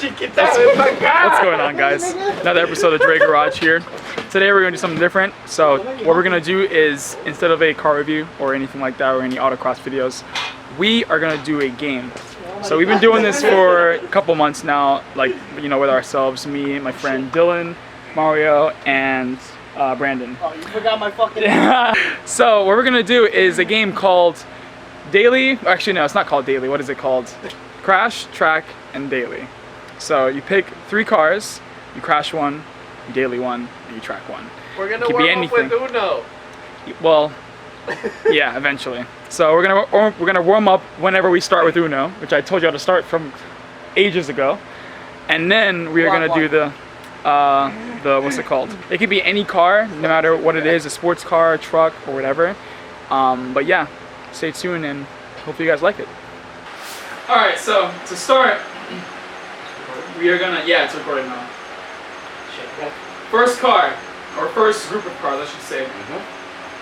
What's going on, guys? Another episode of Dre Garage here. Today we're going to do something different. So what we're going to do is, instead of a car review or anything like that or any autocross videos, we are going to do a game. So we've been doing this for a couple months now, like, you know, with ourselves, me, my friend Dylan, Mario, and Brandon. Oh, you forgot my fucking name. So what we're going to do is a game called Daily. Actually, no, it's not called Daily. What is it called? Crash, Track, and Daily. So you pick 3 cars, you crash one, you daily one, and you track one. We're gonna warm up with Uno. Well, yeah, eventually. So we're gonna warm up whenever we start with Uno, which I told you how to start from ages ago, and then we are gonna do the what's it called? It could be any car, no matter what it is, a sports car, a truck, or whatever. But yeah, stay tuned and hopefully you guys like it. All right, so to start, we are gonna, yeah, it's recording now. First car, or first group of cars, I should say.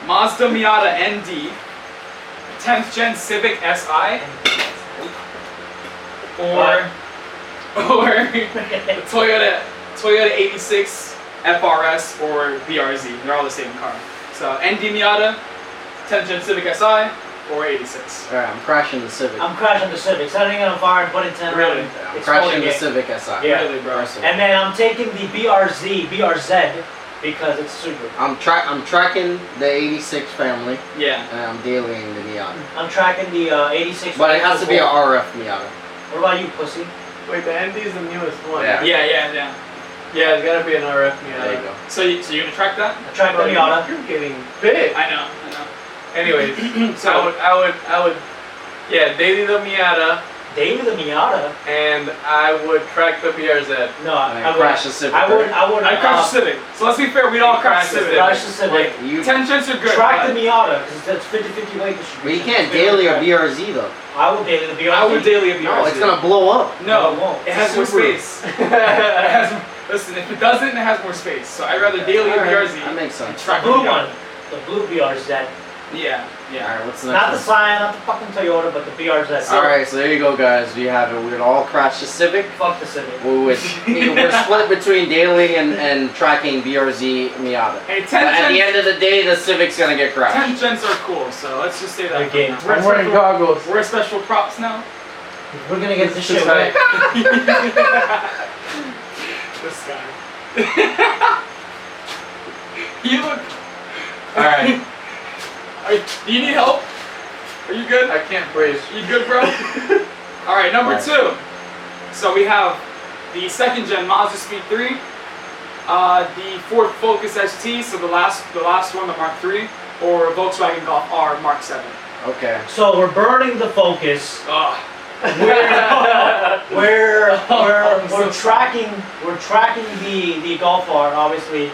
Mazda Miata ND, 10th Gen Civic Si, or the Toyota 86 FRS or BRZ. They're all the same car. So ND Miata, 10th Gen Civic Si, or 86. Alright, I'm crashing the Civic. I'm crashing the Civic, setting it on fire and putting 10 Really? I'm crashing the Civic Si. Yeah. Really, bro. And then I'm taking the BRZ because it's super. I'm tracking the 86 family. Yeah. And I'm dailying the Miata. I'm tracking the 86. But it has to be an RF Miata. What about you, pussy? Wait, the ND is the newest one. Yeah. Yeah. Yeah, it's gotta be an RF Miata. There you go. So you're gonna track that? I track the Miata. You're getting big. I know. Anyways, So I would, yeah, daily the Miata, Daily the Miata? and I would track the BRZ. No, I would crash the Civic. I would I crashed the Civic. So let's be fair, we'd all crash the Civic. crash the Civic. You, 10 cents are good. Track but the Miata because that's 50-50 weight distribution. but you can't daily a BRZ though. I would daily the BRZ. I would daily a BRZ. No, it's gonna blow up. No, it won't. it has more Subaru. space. Listen, if it doesn't, it has more space. So I'd rather daily a BRZ. That makes and sense. track The blue Miata. one. The blue BRZ. Yeah. Alright, what's the next Not the one? Scion, not the fucking Toyota, but the BRZ. Alright, so there you go, guys. We have it. We'd all crash the Civic. Fuck the Civic. We're split between daily and tracking BRZ Miata. Hey, 10 But at the gens. end of the day, the Civic's gonna get 10 crashed. gens are cool. So let's just say that. Okay. We're I'm wearing goggles. We're special props now. We're gonna get this shit Right. right. This guy. You look. All right. Do you need help? Are you good? I can't brace. You good, bro? All right, number 2. So we have the 2nd Gen Mazda Speed 3, the Ford Focus ST, so the last one, the Mark 3, or Volkswagen Golf R Mark 7. Okay. So we're burning the Focus. Ugh. We're tracking the Golf R obviously,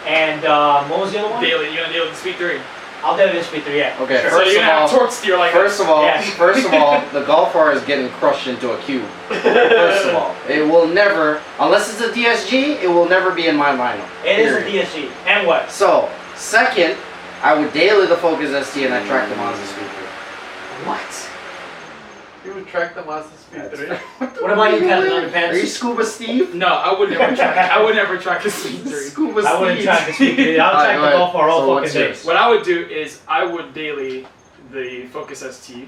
and what was the other one? Daily, you're gonna deal with the Speed 3. I'll do this Speed 3, yeah. Okay, Sure. So First you're of gonna have all- torque steer like First of all, Yeah. the Golf R is getting crushed into a cube. First of all, it will never, unless it's a DSG, it will never be in my lineup. It is a period. DSG. And what? So, second, I would daily the Focus ST and I track the Mazda Speed 3. What? You would track the Mazda Speed 3. What about you, Captain Are you Underpants? Scuba Steve? No, I would never track. I would never track a Speed 3. Scuba Steve. I wouldn't track the Speed 3. I'll track the Golf R all So fucking what's day. yours? What I would do is I would daily the Focus ST.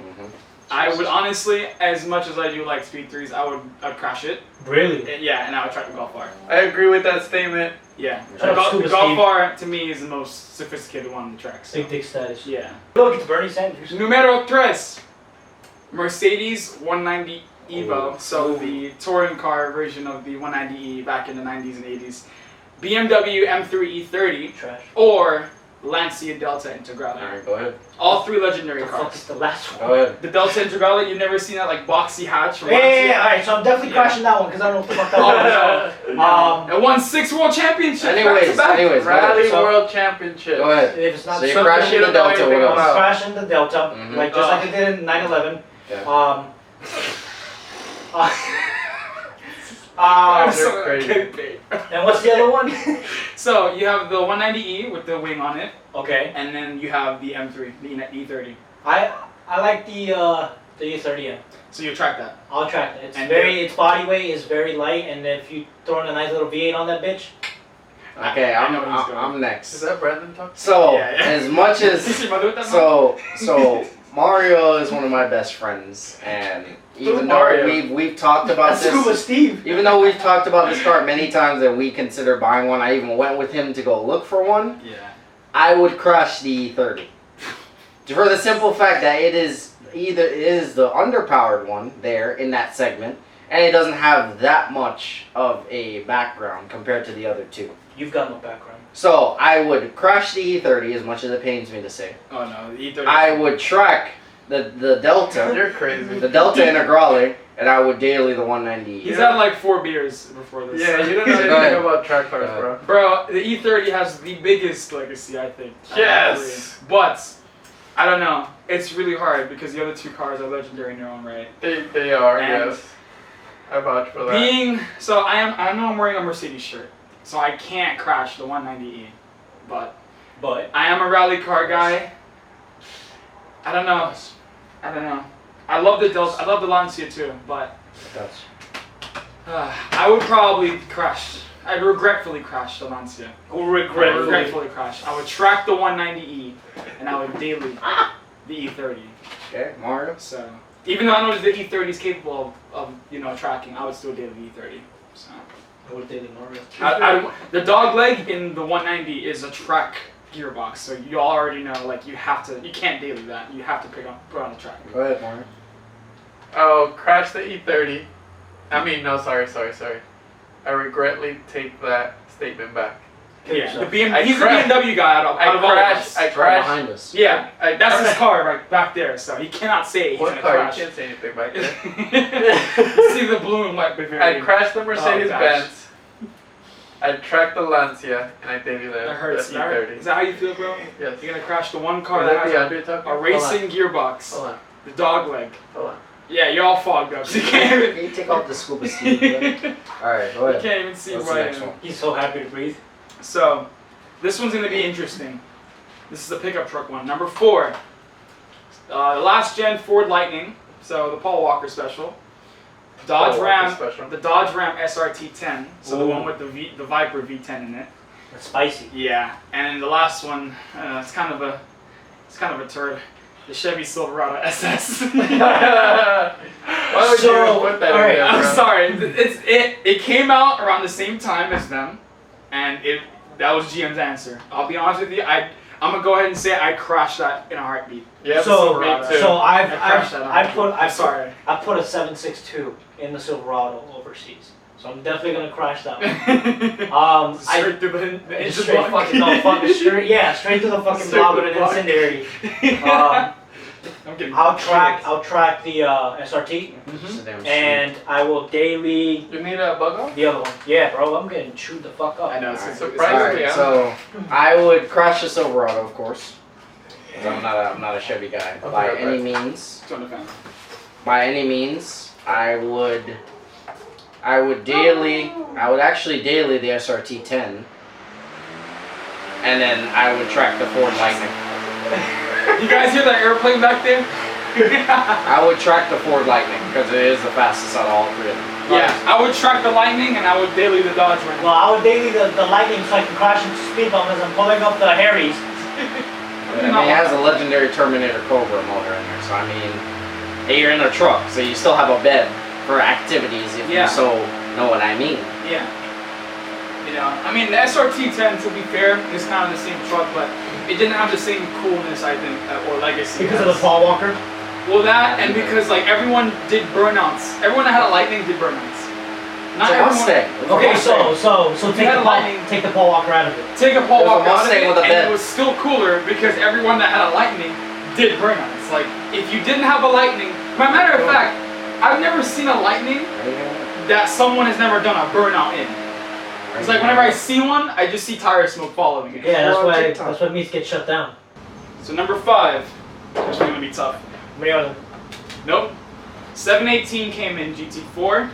I would honestly, as much as I do like Speed 3s, I'd crash it. Really? And, yeah, and I would track the Golf R. I agree with that statement. Yeah. Shut up, The Scuba Golf Steve. R to me is the most sophisticated one on the track. So. Big dick status. Yeah. Look, it's Bernie Sanders. Numero 3. Mercedes 190 Evo. So the touring car version of the 190E back in the 90s and 80s. BMW M3 E30. Trash. Or Lancia Delta Integrale. Alright, go ahead. All 3 legendary The fuck cars. is the last one? Go ahead. The Delta Integrale, you've never seen that like boxy hatch from Yeah, alright, so I'm definitely Yeah. crashing that one because I don't know what the fuck Oh that no. was. It won 6 world championships. Anyways, back to back. go Rally ahead. So, World Championship. Go ahead. If it's not So you're something crashing you the don't know Delta, anything what I'm else? about. crashing the Delta, Mhm. like just like I did in 9/11. Yeah. I'm They're so crazy. getting paid. And what's the other one? So you have the 190E with the wing on it, Okay. and then you have the M3, the E30. I like the The E30, yeah. So you track that. I'll track it. And Its body weight is very light, and if you throw in a nice little V8 on that bitch. Okay, I know where he's going. I'm next. Is that Brandon talking? So Yeah. as much as Is your mother with that so Mario is one of my best friends, and even though Mario? we've talked about That's Scuba this, Steve. even though we've talked about this cart many times and we consider buying one, I even went with him to go look for one. Yeah. I would crush the E30 for the simple fact that it is the underpowered one there in that segment, and it doesn't have that much of a background compared to the other two. You've got no background. So I would crush the E30 as much as it pains me to say. Oh no, the E30. I would track the Delta, You're crazy. the Delta Integrale, and I would daily the 190. He's had like 4 beers before this. Yeah, you don't know Go ahead. anything about track cars, bro. Bro, the E30 has the biggest legacy, I think. Yes. But I don't know. It's really hard because the other 2 cars are legendary in their own right. They are, And yes. I vouch for that. I know I'm wearing a Mercedes shirt, so I can't crash the 190E. But I am a rally car guy. I don't know. I love the Delta. I love the Lancia too, but I would probably crash. I'd regretfully crash the Lancia. Regretfully crash. I would track the 190E, and I would daily the E30. Okay, Mario. So even though I know the E30 is capable of tracking, I would still daily the E30. So I would daily Mario. the dog leg in the 190 is a track gearbox, so you already know like you can't daily that. You have to put on the track. Go ahead, Mario. Oh, crash the E30. I mean, no, sorry. I regretfully take that statement back. Yeah, the BMW. he's the BMW guy out of all of us. I Right crashed. behind us. Yeah, that's his car right back there, so he cannot say he's What gonna car? crash. You can't say anything back there. See the blue and white Bavarian. I crashed the Mercedes gosh. Benz. I tracked the Lancia, and I daily That the hurts. E30. Is that how you feel, bro? Yes. You're gonna crash the one car Is that that has Deandre talking? a racing gearbox, Hold on. the dog leg. Hold on. Yeah, you're all fogged up, so you can't even. Can you take off the scuba Steve? Alright, go You ahead. can't even see What's where the I next am. one? He's so happy to breathe. So, this one's gonna be interesting. This is the pickup truck one. Number 4. The last gen Ford Lightning. So the Paul Walker special. Dodge Paul Walker Ram. special. The Dodge Ram SRT10. So the Ooh. one with the Viper V10 in it. It's spicy. Yeah. And the last one, it's kind of a turd. The Chevy Silverado SS. Why would you So, put that alright, in there, I'm bro? sorry. It came out around the same time as them, and that was GM's answer. I'll be honest with you. I'm gonna go ahead and say I crashed that in a heartbeat. Yeah, So- me too. So I crashed that. I put a 762 in the Silverado overseas. So I'm definitely gonna crash that one. Straight through the engine Straight block. fucking straight to the fucking Straight block to with the an block. incendiary. I'm getting I'll track the SRT, It's a damn and I will daily You need a bug off? the other one. Yeah, bro, I'm getting chewed the fuck up. I know. It's Alright. Surprisingly, Alright, so I would crash the Silverado, of course. 'Cause I'm not a Chevy guy Okay, by okay. any means. It's on the fan. By any means, I would actually daily the SRT10, and then I would track the Ford Lightning. You guys hear that airplane back there? I would track the Ford Lightning because it is the fastest out of all 3 of them. Yeah, I would track the Lightning and I would daily the Dodge Ram. Well, I would daily the Lightning so I can crash into speed bump as I'm pulling up the Harry's. I mean, it has a legendary Terminator Cobra motor in there, so I mean, you're in a truck, so you still have a bed for activities if Yeah. you so know what I mean. Yeah. I mean, the SRT10, to be fair, is kind of the same truck, but it didn't have the same coolness, I think, or legacy. Because of the Paul Walker? Well, that, and because, like, everyone did burnouts. Everyone that had a Lightning did burnouts. It's a Mustang. It's a Okay, Mustang. so You had a Lightning. take the Paul Walker out of it. Take a Paul There's a Walker out of Mustang it, with a and bed. it was still cooler because everyone that had a Lightning did burnouts. Like, if you didn't have a Lightning, by matter of fact, I've never seen a Lightning that someone has never done a burnout in. It's like whenever I see one, I just see tire smoke following it. Yeah, We're on TikTok. that's why meats get shut down. So number 5, this is gonna be tough. Nope. 718 came in GT4.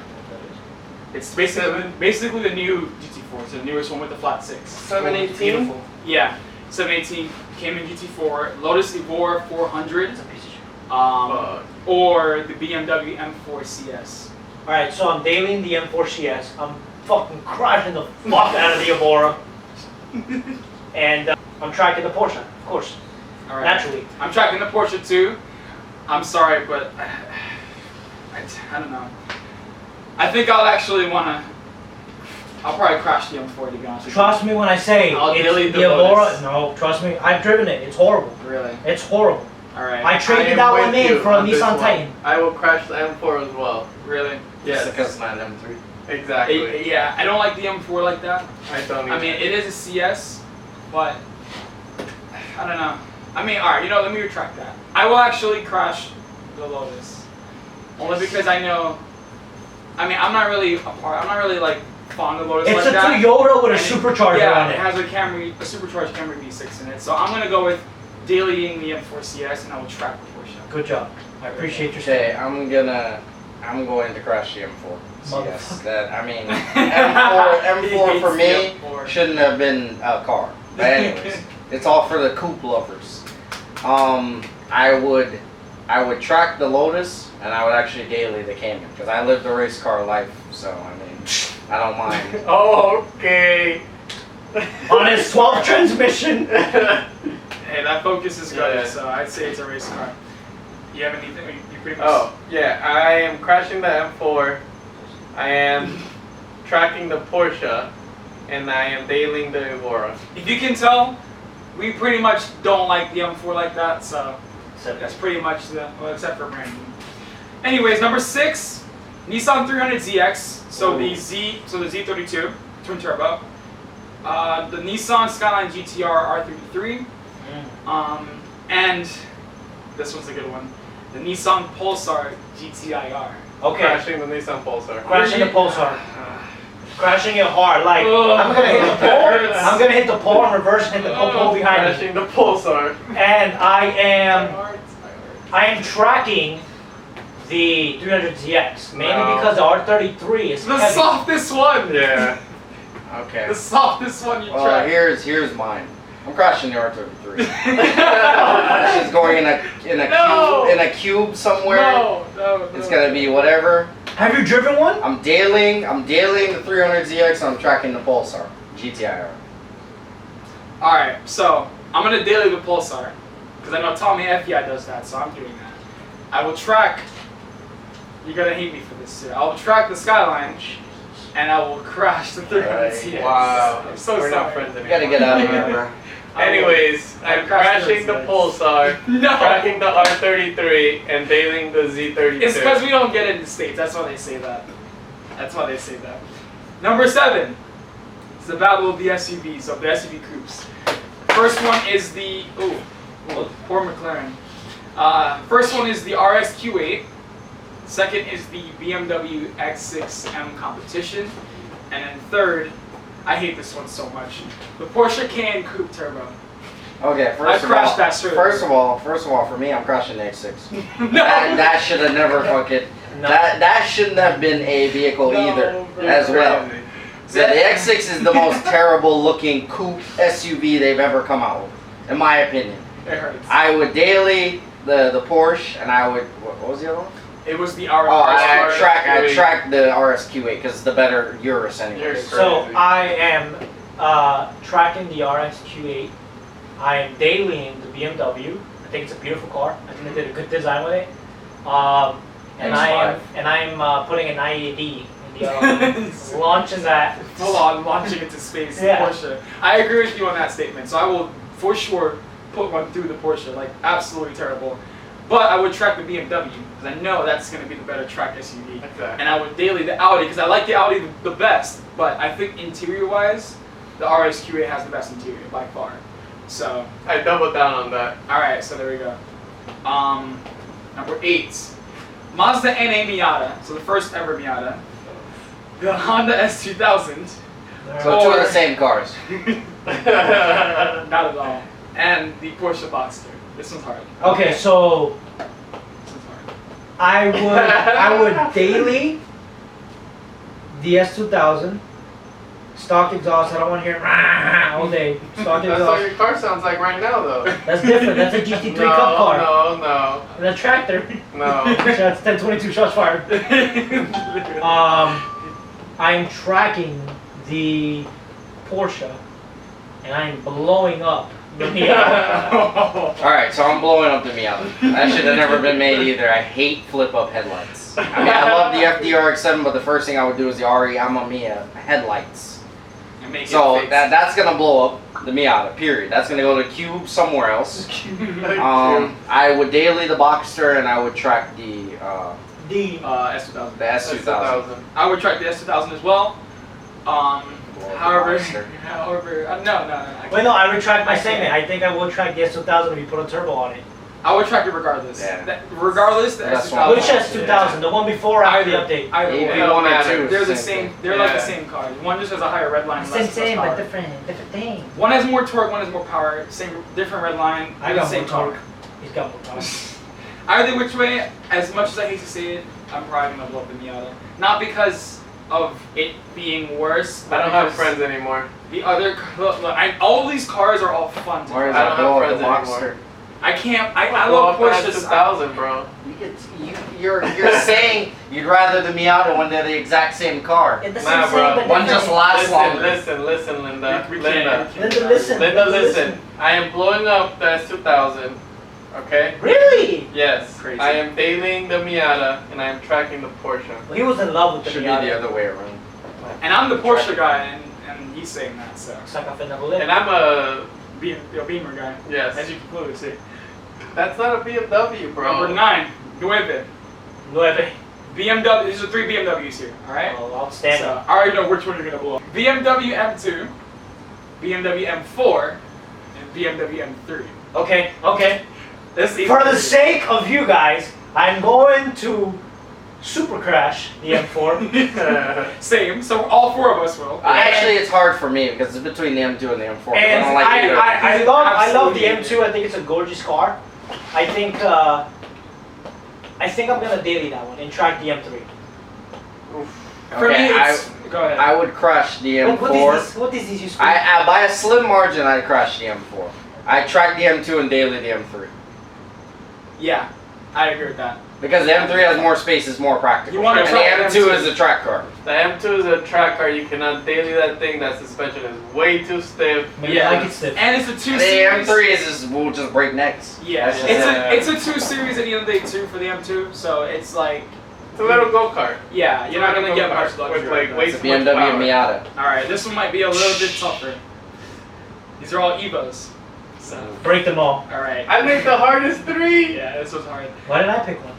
It's basically the new GT4. It's the newest one with the flat 6. 718? Beautiful. Yeah. 718 came in GT4. Lotus Evora 400. It's a piece of shit. or the BMW M4 CS. Alright, so I'm dailying the M4 CS. I'm fucking crashing the fuck out of the Evora. And I'm tracking the Porsche, of course. All right. Naturally. I'm tracking the Porsche too. I'm sorry, but I don't know. I think I'll actually wanna. I'll probably crash the M4 to be honest with you. Trust me when I say I'll it's delete the the Evora. bonus. No, trust me. I've driven it. It's horrible. Really? It's horrible. All right. I traded that one in for a Nissan Titan. I will crash the M4 as well. Really? Yes. Because it's not an M3. Exactly. Yeah, I don't like the M4 like that. I don't I mean, it is a CS, but I don't know. I mean, alright, let me retract that. I will actually crash the Lotus. Only because I know, I'm not really like fond of Lotus It's like a that. Toyota with a And supercharger yeah, on it it. has a supercharged Camry V6 in it. So I'm going to go with dailying the M4 CS and I will track the Porsche. Good job. I appreciate your Okay, statement. I'm going to crash the M4. CS. Motherfucker. That I mean, M4 for He hates me the M4. shouldn't have been a car. But anyways, it's all for the coupe lovers. I would track the Lotus and I would actually daily the Cayman because I lived a race car life. So I mean, I don't mind. Okay. On his 12 transmission. Hey, that Focus is good, Yeah. so I'd say it's a race car. You have anything? You pretty much. Oh, yeah, I am crashing the M4. I am tracking the Porsche. And I am dailying the Evora. If you can tell, we pretty much don't like the M4 like that, so that's pretty much except for Brandon. Anyways, number 6, Nissan 300ZX. So the Z32 twin turbo. The Nissan Skyline GTR R33. And this one's a good one. The Nissan Pulsar GTIR. Okay. Crashing the Nissan Pulsar. Crashing the Pulsar. Crashing it hard. Like, Oh, I'm gonna hit the pole. hurts. I'm gonna hit the pole and reverse and hit the pole behind me. Crashing the Pulsar. And I am tracking the 300ZX. Mainly No. because the R33 is The heavy. softest one. Yeah. Okay. The softest one you Well, track. here's mine. I'm crashing the R33. It's going in No. a cube somewhere. No. It's gonna be whatever. Have you driven one? I'm dailying the 300ZX. I'm tracking the Pulsar GTIR. All right, so I'm gonna daily the Pulsar because I know Tommy FEI does that, so I'm doing that. I will track. You're gonna hate me for this too. I will track the Skyline, and I will crash the 300ZX. Wow. I'm so We're sorry. not friends You anymore. gotta get out of here, bro. Anyways, I'm crashing the Pulsar, No. tracking the R33, and dailying the Z32. It's because we don't get it in the States. That's why they say that. Number 7. It's the battle of the SUVs, of the SUV coupes. First one is the poor McLaren. First one is the RSQ8. Second is the BMW X6M Competition. And then third, I hate this one so much, the Porsche Cayenne Coupe Turbo. Okay, I crashed that straight. First of all, for me, I'm crashing the X6. No. That should have never fucking. No. That shouldn't have been a vehicle No, either, bro. as well. Crazy. So the X6 is the most terrible looking coupe SUV they've ever come out with, in my opinion. It hurts. I would daily the Porsche, and I would what was the other one? It was the I RSQ8. track the RSQ8 because it's the better Urus anyways. So Crazy. I am tracking the RSQ8. I am dailying the BMW. I think it's a beautiful car. I think they did a good design with it. And I'm putting an IAD in the launching that. Full on launching into space, the Yeah. Porsche. I agree with you on that statement. So I will for sure put one through the Porsche, like absolutely terrible. But I would track the BMW because I know that's going to be the better track SUV. Exactly. And I would daily the Audi because I like the Audi the best. But I think interior-wise, the RSQ8 has the best interior by far. So, I doubled down on that. all right. So there we go. Number 8, Mazda NA Miata. So the first ever Miata. The Honda S2000. So two of the same cars. Not at all. And the Porsche Boxster. This one's hard. Okay, so This one's hard. I would daily the S2000, Stock exhaust. I don't want to hear rah all day. Stock That's what exhaust. your car sounds like right now, though. That's different. That's a GT3 no, Cup car. No, And a tractor. no. That's 1022 shots fired. I'm tracking the Porsche, and I'm blowing up the Miata. Alright, so I'm blowing up the Miata. That should have never been made either. I hate flip-up headlights. I mean, I love the FDRX7, but the first thing I would do is the RE Amamiya headlights. So that's gonna blow up the Miata, period. That's gonna go to Cube somewhere else. I would daily the Boxster, and I would track the S2000. the S2000. I would track the S2000 as well. However, Boxster. no. Wait, no, I retract my statement. I think I will track the S2000 if you put a turbo on it. I would track it regardless. Yeah. Regardless, the That's S2000. Which S2000? The one before or after the update? Either AP way. one and two. They're the same same. They're like the same cars. One just has a higher red line. Same, power. but different thing. One has more torque. One has more power. Same, different red line. I the got same more torque. He's got more torque. Either which way, as much as I hate to say it, I'm probably gonna blow up the Miata. Not because of it being worse. I don't have friends anymore. The other, look, all these cars are all fun. To Where's drive. I that don't blow have up the friends Boxster? I can't. I Blow love up that Porsches. 2000, bro. You're saying you'd rather the Miata when they're the exact same car. It's the Nah, same, bro. but One different. just lasts longer. Listen, Linda. We Linda, can't. Listen. listen. I am blowing up the S2000. Okay? Really? Yes. Crazy. I am dailing the Miata and I am tracking the Porsche. Well, he was in love with the Should be Miata. the other way around. And I'm the Porsche guy, and he's saying that, so. Saca fe na roleta. And I'm a Beamer guy. yes. As you can clearly see. That's not a BMW, bro. Number 9, Nueve. Nueve. BMW, these are 3 BMWs here, alright? Oh, outstanding. So, I already know which one you're gonna blow up. BMW M2, BMW M4, and BMW M3. Okay. This is For the sake of you guys, I'm going to super crash the M4. Same, so all 4 of us will. Actually, it's hard for me because it's between the M2 and the M4. I And don't like either. I love the absolutely- M2. I think it's a gorgeous car. I think I'm gonna daily that one and track the M3. For me, Okay, it's, go ahead. I would crush the M4. What is this you speak? I by a slim margin, I'd crush the M4. I track the M2 and daily the M3 Yeah, I agree with that. because the M3 has more space, is more practical. You wanna and track the M2 M2. is a track car. The M2 is a track car. You cannot daily that thing. That suspension is way too stiff. Maybe Yeah. I like it stiff. And it's a 2 The series. M3 is just, will just break necks. Yeah, That's it's just- a 2 series at the end of the day too for the M2, so it's like, It's a little go kart. yeah, you're not gonna get much luxury. with like out of way It's a too much BMW power. Miata. that. Alright, this one might be a little bit tougher. These are all Evos. So, Break them all. alright. I made the hardest 3. Yeah, this was hard. Why did I pick one?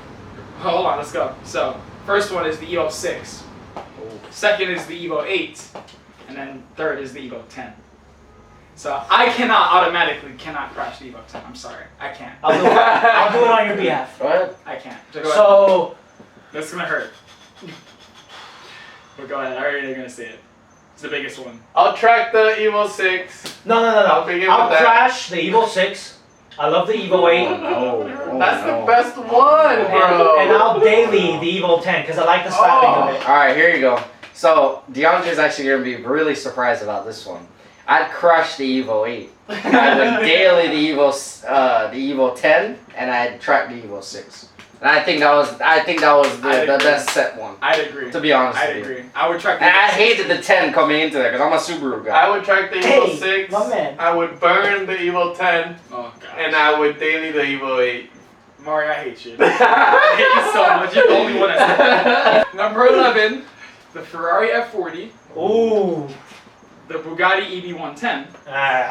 Hold on, let's go. So, first one is the Evo 6. Second is the Evo 8. And then third is the Evo 10. So, I automatically cannot crash the Evo 10. I'm sorry. I can't. I'll do it on your behalf. Go ahead. I can't. So, go ahead. So, That's gonna hurt. But go ahead, I already gonna say it. It's the biggest one. I'll track the Evo 6. no. I'll begin I'll with that. crash the Evo 6. I love the Evo 8. Oh, That's no. the best one, bro. And I'll daily the Evo 10 because I like the styling of it. All right, here you go. So Deandre's actually gonna be really surprised about this one. I'd crush the Evo 8. I would daily the Evo 10, and I'd track the Evo 6. And I think that was the best set one. I'd agree. To be honest I'd with you. agree. I would track the And I Evo 6. hated the 10 coming into there because I'm a Subaru guy. I would track the Evo Hey, 6. my man. I would burn the Evo 10. Oh god. And I would daily the Evo 8. Mario, I hate you. I hate you so much. You're the only one that's that. Number 11, the Ferrari F40, Ooh. the Bugatti EB110,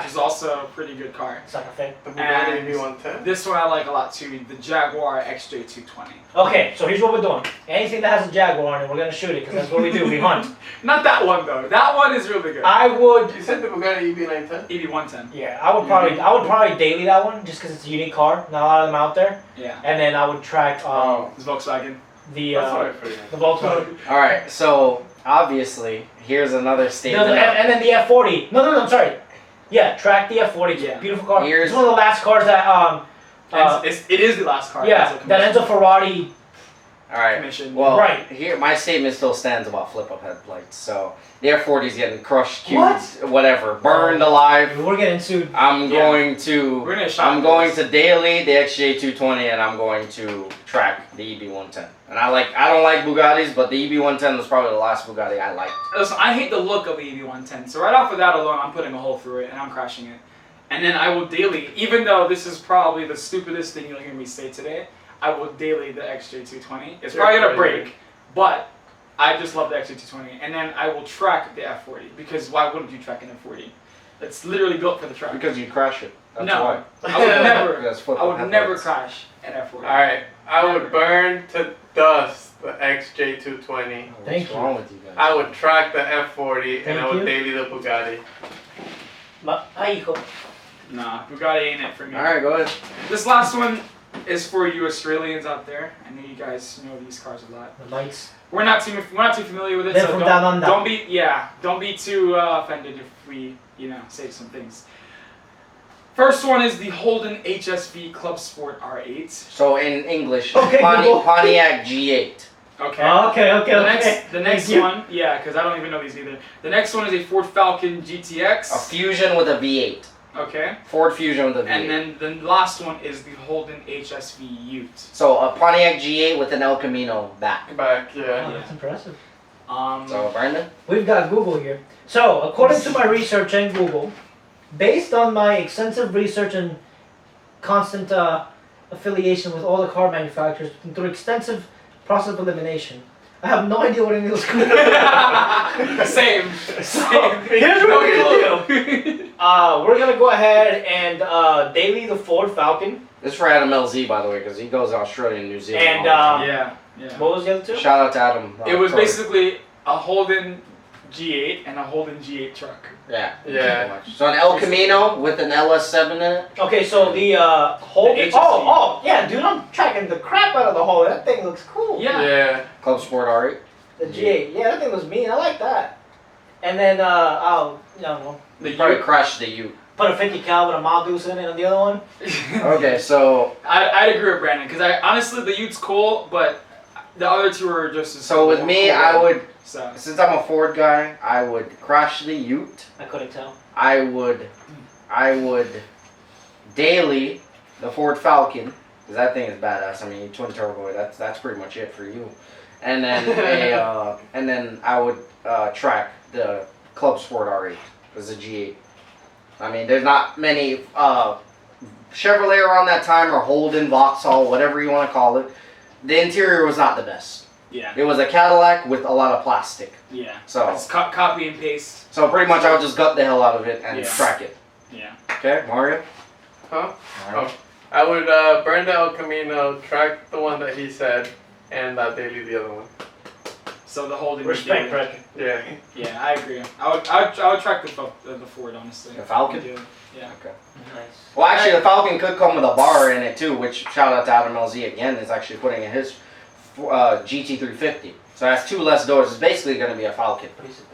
which is also a pretty good car. Sucker fit. The Bugatti And EV110. this one I like a lot too, the Jaguar XJ220. Okay, so here's what we're doing. Anything that has a Jaguar on it, we're gonna shoot it because that's what we do. We hunt. Not that one though. That one is really good. I would. You said the Bugatti EV910? EB110. Yeah, I would probably daily that one just because it's a unique car. Not a lot of them out there. Yeah. And then I would track It's Volkswagen. the That's what I figured. the Volkswagen. All right, so obviously here's another statement. And then the F40. No, I'm sorry. Yeah, track the F40. Yeah. Beautiful car. Here's- It's one of the last cars that It is the last car. yeah, that Enzo Ferrari All right. commission. Well, Right. here my statement still stands about flip-up headlights. So the F40 is getting crushed, What? cubed, whatever, burned alive. We're getting sued. I'm Yeah. going to. We're gonna shop I'm going this. to daily the XJ220, and I'm going to track the EB110. And I don't like Bugattis, but the EB110 was probably the last Bugatti I liked. Listen, I hate the look of the EV110, so right off of that alone, I'm putting a hole through it and I'm crashing it. And then I will daily, even though this is probably the stupidest thing you'll hear me say today, I will daily the XJ220. It's probably gonna break, but I just love the XJ220. And then I will track the F40, because why wouldn't you track an F40? It's literally built for the track. Because you crash it. That's No, why. I would never. That's flip-up I would never headlights. crash an F40. Alright, I would burn to dust the XJ220. Thank What's you. wrong with you guys? I would track the F40 and Thank I would you. daily the Bugatti. Hijo. Nah, Bugatti ain't it for me. All right, go ahead. This last one is for you Australians out there. I know you guys know these cars a lot. The lights. We're not too familiar with it, They're so from down under. don't be too offended if we say some things. First one is the Holden HSV Club Sport R8. So in English, Okay, Google. Pontiac G8. Okay. The next Thank you. one, because I don't even know these either. The next one is a Ford Falcon GTX. A Fusion with a V8. Okay. Ford Fusion with a V8. And then the last one is the Holden HSV Ute. So a Pontiac G8 with an El Camino back. Back, Oh, yeah. that's impressive. So Brandon? We've got Google here. So, according to my research and Google, based on my extensive research and constant affiliation with all the car manufacturers and through extensive process of elimination, I have no idea what any of those cars are. Same. Here's what we're gonna do. We're gonna go ahead and daily the Ford Falcon. This is for Adam LZ, by the way, because he goes to Australia and New Zealand. And all the time. Yeah. what was the other two? Shout out to Adam. It was Sorry. basically a Holden G8 and a Holden G8 truck. Yeah. Yeah. pretty much. So an El Camino with an LS7 in it. Okay, so the Holden. HSV. Oh, yeah, dude, I'm tracking the crap out of the Holden. That thing looks cool. Yeah. Yeah. Club Sport R8. The G8. Yeah, that thing was mean. I like that. And then I don't know. You probably crashed the U. Put a 50 cal with a Maldus in it on the other one. Okay, so I'd agree with Brandon because honestly the Ute's cool, but the other two are just as so with cool. me, I would, So since I'm a Ford guy, I would crash the Ute. I couldn't tell. I would daily the Ford Falcon because that thing is badass. I mean, twin turbo. That's pretty much it for you. And then and then I would track the Club Sport R8 as a G8. I mean, there's not many Chevrolet around that time or Holden, Vauxhall, whatever you want to call it. The interior was not the best. yeah, It was a Cadillac with a lot of plastic. yeah. So It's copy and paste. so pretty much I would just gut the hell out of it and Yeah. track it. Yeah. Okay, Mario? Huh? Mario? Oh. I would burn the El Camino, track the one that he said, and daily the other one. So the Holden. Respect, G8. Fred. Yeah. Yeah, I agree. I would track the Ford honestly. The Falcon? Yeah. Okay. Nice. Well, actually, the Falcon could come with a bar in it too, which shout out to Adam LZ again is actually putting in his GT350. So that's two less doors. It's basically going to be a Falcon.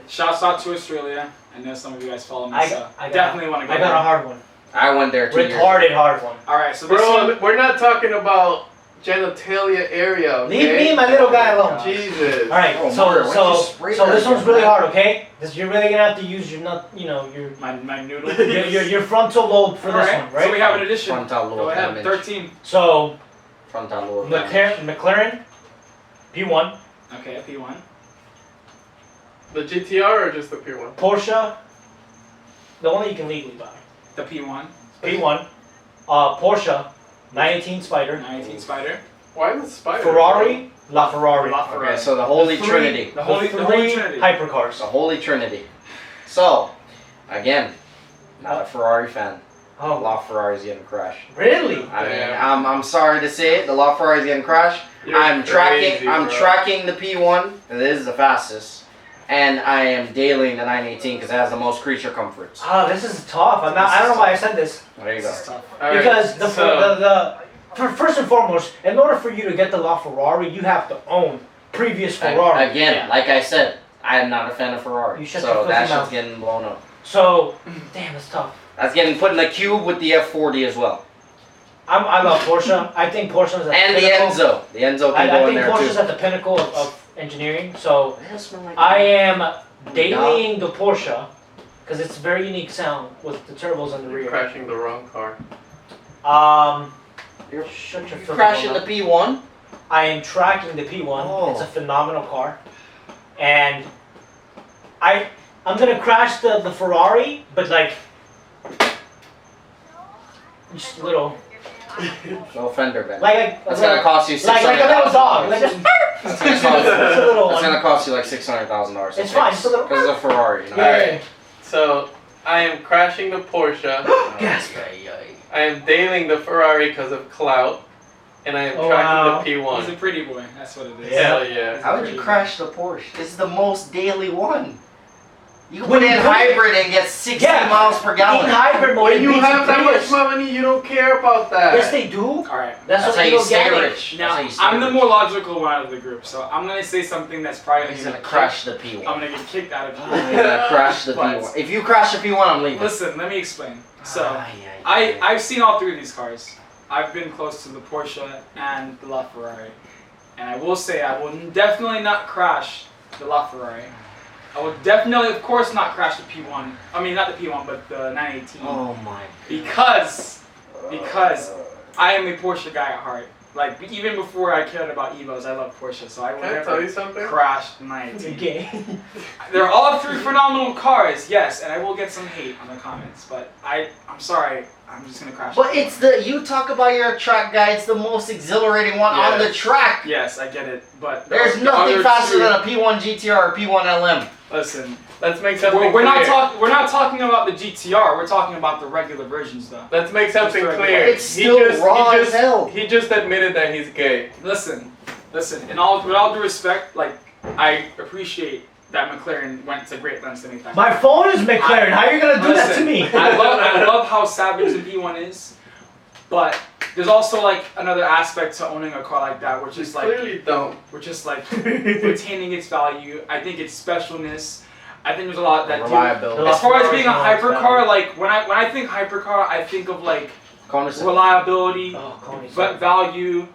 Shouts out to Australia. I know some of you guys follow me, I so got- definitely want to go. I got a there. hard one. I went there 2 years ago. Retarded hard one. All right, so this Bro, one. we're not talking about genitalia area, okay? Leave me and my little guy alone. Jesus. All right, Oh, Mario, why don't you spray that this one's again, really man? hard, okay? You're really gonna have to use your My noodle. your frontal lobe for All this right, one, right? so we have an addition. Frontal Go lobe ahead, damage. 13. So Frontal lobe damage. McLaren P1, Okay, P1. The GTR or just the P1? Porsche, the one that you can legally buy. The P1. P1, Porsche 918 Spider, 19 Spider. Why the spider? Ferrari, LaFerrari. Okay, so the Holy Trinity. The Holy three Trinity. hypercars. The Holy Trinity. So, again, not a Ferrari fan. Oh, LaFerrari's getting crashed. really? I mean, Damn. I'm sorry to say it, the LaFerrari's getting crashed. You're I'm crazy, tracking bro. the P1. It is the fastest, and I am dailying the 918 because it has the most creature comforts. Ah, this is tough. I don't know why I said this. There you go. This is tough. All right, Because so- first and foremost, in order for you to get the LaFerrari, you have to own previous Ferrari. Again, Yeah. like I said, I am not a fan of Ferrari, You shut your so filthy that shit's mouth. getting blown up. So, damn, it's tough. That's getting put in the cube with the F40 as well. I love Porsche. I think Porsche is at And the the pinnacle. Enzo. The Enzo can I go in think there Porsche's too. at the pinnacle of engineering. So They smell like I am dailying the Porsche because it's a very unique sound with the turbos on the You're rear. crashing the wrong car. You're Shut your filthy crashing mouth. the P1. I am tracking the P1. Oh. It's a phenomenal car, and I'm gonna crash the Ferrari, but like just a little, No fender bend. like That's gonna cost you like a little dog, $600,000. like just That's gonna just cost, a little that's one. gonna cost you like $600,000. It's fine, just a little. Because it's a Ferrari. You know? Yeah. So I am crashing the Porsche. Yes. I am dailing the Ferrari because of clout. And I am Oh, tracking wow. the He's a P1. pretty boy. That's what it is. Yeah. Hell yeah. How would you crash the Porsche? This is the most daily one. You can When put you in put it- hybrid and get 60 Yeah. miles per In gallon. hybrid mode, When it you beats have the that much Prius. money, you don't care about that. Yes, they do. All right. That's That's what how they you don't stay get it. rich. That's Now, how you stay I'm the rich. more logical one out of the group, so I'm gonna say something that's probably He's gonna gonna get crash the kicked. P1. I'm gonna get kicked out of He's here. gonna crash the But- P1. If you crash the P1, I'm leaving. Listen, let me explain. So, Ay, ay, ay. I've seen all three of these cars. I've been close to the Porsche and the LaFerrari, and I will say I will definitely not crash the LaFerrari. I will definitely, of course, not crash the P1. I mean, not the P1, but the 918. Oh my. Because I am a Porsche guy at heart. Like, even before I cared about Evos, I love Porsche, so I will Can I tell you never something? crash the 918. Okay. They're all three phenomenal cars, yes, and I will get some hate on the comments, but I'm sorry, I'm just gonna crash. But the it's the, you talk about your track guy, it's the most exhilarating one on the track. Yes, I get it, but There's the nothing other faster two- than a P1 GTR or P1 LM. Listen, Let's make something we're not clear. we're not talking about the GTR. We're talking about the regular versions, though. Let's make something Just clear. It's still raw as hell. He just admitted that he's gay. Listen. With all due respect, like I appreciate that McLaren went to great lengths to make that. My phone is McLaren. How are you gonna do that to Listen, me? I love how savage the P1 is, but there's also like another aspect to owning a car like that, which is like Clearly don't. retaining its value. I think its specialness. I think there's a lot that Reliability. as far as being a Reliability. hypercar, like when I think hypercar, I think of like Conus- reliability, Oh, Coney. but value,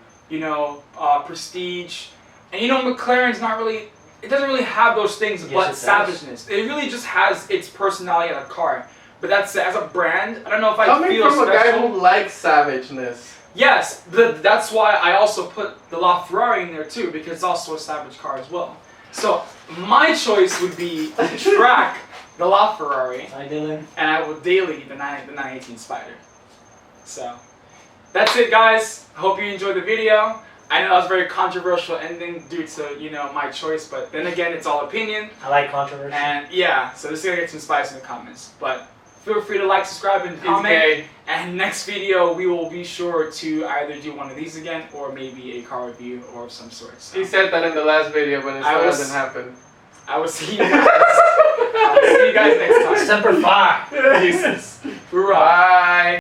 prestige, and McLaren's not really. It doesn't really have those things, Yes, but it does. savageness. It really just has its personality as a car. But that's as a brand. I don't know if I Coming feel from a guy special. who likes savageness. Yes, that's why I also put the LaFerrari in there too, because it's also a savage car as well. So my choice would be to track the LaFerrari, Hi, Dylan. and I will daily the 918 Spider. So that's it, guys. I hope you enjoyed the video. I know that was a very controversial ending due to my choice, but then again, it's all opinion. I like controversy. And yeah, so this is gonna get some spice in the comments. But feel free to like, subscribe, and He's comment. gay. And next video, we will be sure to either do one of these again, or maybe a car review or of some sort. So He said that in the last video, but it I still was- hasn't happened. I will see you guys. I will see you guys next time. Semper Fi. Jesus. Hoorah. Bye.